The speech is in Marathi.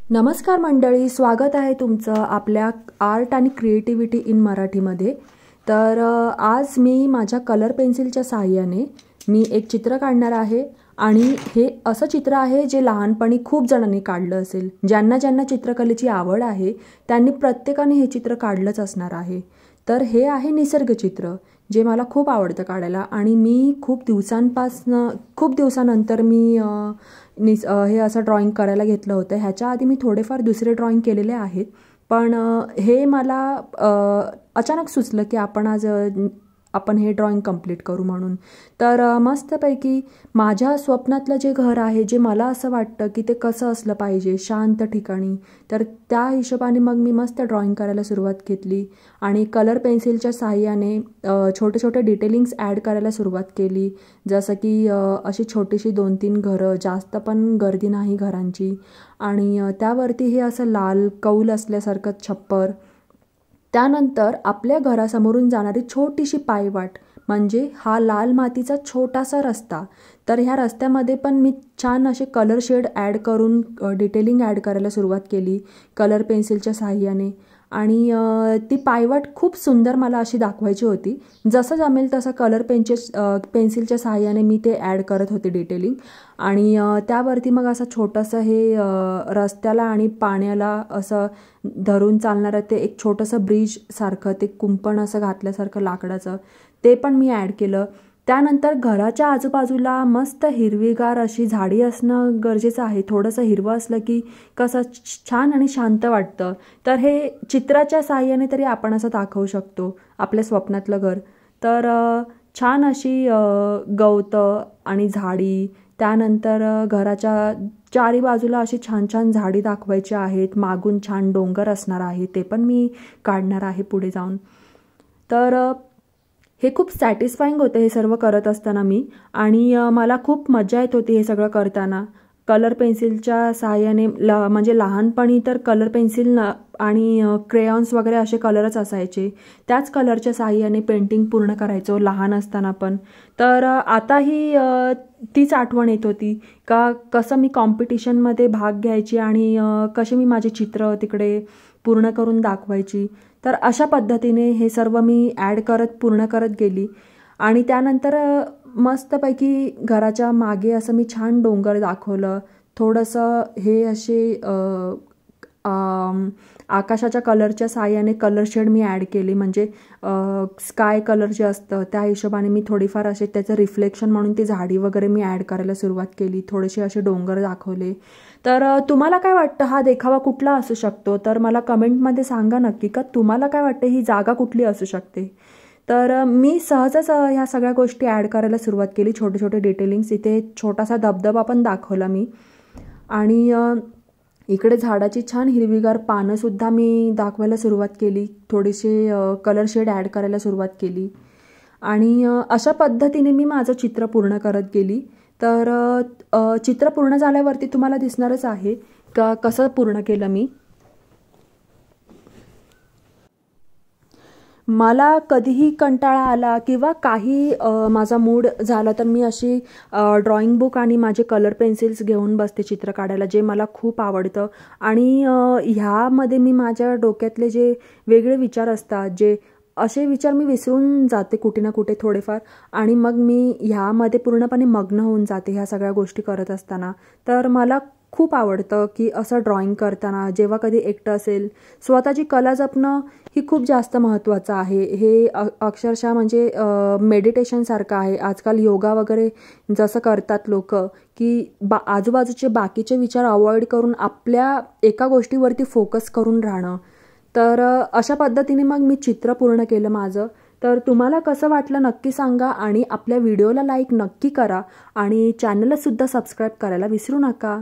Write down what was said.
नमस्कार मंडळी, स्वागत आहे तुमचं आपल्या आर्ट आणि क्रिएटिव्हिटी इन मराठीमध्ये। तर आज मी माझ्या कलर पेन्सिलच्या सहाय्याने मी एक चित्र काढणार आहे आणि हे असं चित्र आहे जे लहानपणी खूप जणांनी काढलं असेल। ज्यांना ज्यांना चित्रकलेची आवड आहे त्यांनी प्रत्येकाने हे चित्र काढलंच असणार आहे। तर हे आहे निसर्ग चित्र जे मला खूप आवडतं काढायला आणि मी खूप दिवसानंतर मी हे असं ड्रॉइंग करायला घेतलं होतं। ह्याच्या आधी मी थोडेफार दुसरे ड्रॉइंग केलेले आहेत, पण हे मला अचानक सुचलं की आपण हे ड्रॉइंग कंप्लीट करू म्हणून। तर मस्तपैकी माझ्या स्वप्नातलं जे घर आहे, जे मला असं वाटतं की ते कसं असलं पाहिजे शांत ठिकाणी, तर त्या हिशोबाने मग मी मस्त ड्रॉइंग करायला सुरुवात केली आणि कलर पेन्सिलच्या सहाय्याने छोटे छोटे डिटेलिंग्स ॲड करायला सुरुवात केली। जसं की अशी छोटीशी 2-3 घरं, जास्त पण गर्दी नाही घरांची, आणि त्यावरती हे असं लाल कौल असल्यासारखं छप्पर। त्यानंतर आपल्या घरासमोरून जाणारी छोटीशी पायवाट म्हणजे हा लाल मातीचा छोटासा रस्ता। तर ह्या रस्त्यामध्ये पण मी छान असे कलर शेड ॲड करून डिटेलिंग ॲड करायला सुरुवात केली कलर पेन्सिलच्या सहाय्याने। आणि ती पायवाट खूप सुंदर मला अशी दाखवायची होती। जसं जमेल तसं कलर पेन्सिलच्या सहाय्याने मी ते ॲड करत होते डिटेलिंग, आणि त्यावरती मग असं छोटंसं हे रस्त्याला आणि पाण्याला असं धरून चालणारं ते एक छोटंसं ब्रिज सारखं ते कुंपण असं घातल्यासारखं लाकडाचं, ते पण मी ॲड केलं। त्यानंतर घराच्या आजूबाजूला मस्त हिरवीगार अशी झाडी असणं गरजेचं आहे। थोडंसं हिरवं असलं की कसं छान आणि शांत वाटतं। तर हे चित्राच्या सहाय्याने तरी आपण असं दाखवू शकतो आपल्या स्वप्नातलं घर। तर छान अशी गवतं आणि झाडी, त्यानंतर घराच्या चारी बाजूला अशी छान छान झाडी दाखवायची आहेत। मागून छान डोंगर असणार आहे, ते पण मी काढणार आहे पुढे जाऊन। तर हे खूप सॅटिस्फाईंग होतं हे सर्व करत असताना मी, आणि मला खूप मजा येत होती हे सगळं करताना। कलर पेन्सिलच्या सहाय्याने म्हणजे लहानपणी तर कलर पेन्सिल आणि क्रेयॉन्स वगैरे असे कलरच असायचे, त्याच कलरच्या सहाय्याने पेंटिंग पूर्ण करायचो लहान असताना पण। तर आताही तीच आठवण येत होती का कसं मी कॉम्पिटिशनमध्ये भाग घ्यायची आणि कसे मी माझे चित्र तिकडे पूर्ण करून दाखवायची। तर अशा पद्धतीने हे सर्व मी ॲड करत पूर्ण करत गेली। आणि त्यानंतर मस्तपैकी घराच्या मागे असं मी छान डोंगर दाखवलं। थोडंसं हे असे आकाशाच्या कलरच्या सहाय्याने कलर शेड मी ॲड केली, म्हणजे स्काय कलर जे असतं त्या हिशोबाने मी थोडीफार असे त्याचं रिफ्लेक्शन म्हणून ती झाडी वगैरे मी ॲड करायला सुरुवात केली। थोडेसे असे डोंगर दाखवले। तर तुम्हाला काय वाटतं हा देखावा कुठला असू शकतो? तर मला कमेंटमध्ये सांगा नक्की का तुम्हाला काय वाटतं ही जागा कुठली असू शकते। तर मी सहजच ह्या सगळ्या गोष्टी ॲड करायला सुरुवात केली, छोटे छोटे डिटेलिंग्स। इथे छोटासा धबधबा पण दाखवला मी, आणि इकडे झाडाची छान हिरवीगार पानंसुद्धा मी दाखवायला सुरुवात केली। थोडेसे कलर शेड ॲड करायला सुरुवात केली, आणि अशा पद्धतीने मी माझं चित्र पूर्ण करत गेली। तर चित्र पूर्ण झाल्यावरती तुम्हाला दिसणारच आहे का कसं पूर्ण केलं मी। मला कधीही कंटाळा आला किंवा काही माझा मूड झाला तर मी अशी ड्रॉइंग बुक आणि माझे कलर पेन्सिल्स घेऊन बसते चित्र काढायला, जे मला खूप आवडतं। आणि ह्यामध्ये मी माझ्या डोक्यातले जे वेगळे विचार असतात, जे असे विचार मी विसरून जाते कुठे ना कुठे थोडेफार, आणि मग मी ह्यामध्ये पूर्णपणे मग्न होऊन जाते ह्या सगळ्या गोष्टी करत असताना। तर मला खूप आवडतं की असं ड्रॉइंग करताना जेव्हा कधी एकटं असेल, स्वतःची कला जपणं ही खूप जास्त महत्त्वाचं आहे। हे अक्षरशः म्हणजे मेडिटेशनसारखं आहे। आजकाल योगा वगैरे जसं करतात लोक की आजूबाजूचे बाकीचे विचार अवॉइड करून आपल्या एका गोष्टीवरती फोकस करून राहणं। तर अशा पद्धतीने मग मी चित्र पूर्ण केलं माझं। तर तुम्हाला कसं वाटलं नक्की सांगा, आणि आपल्या व्हिडिओला लाईक नक्की करा, आणि चॅनलला सुद्धा सबस्क्राईब करायला विसरू नका।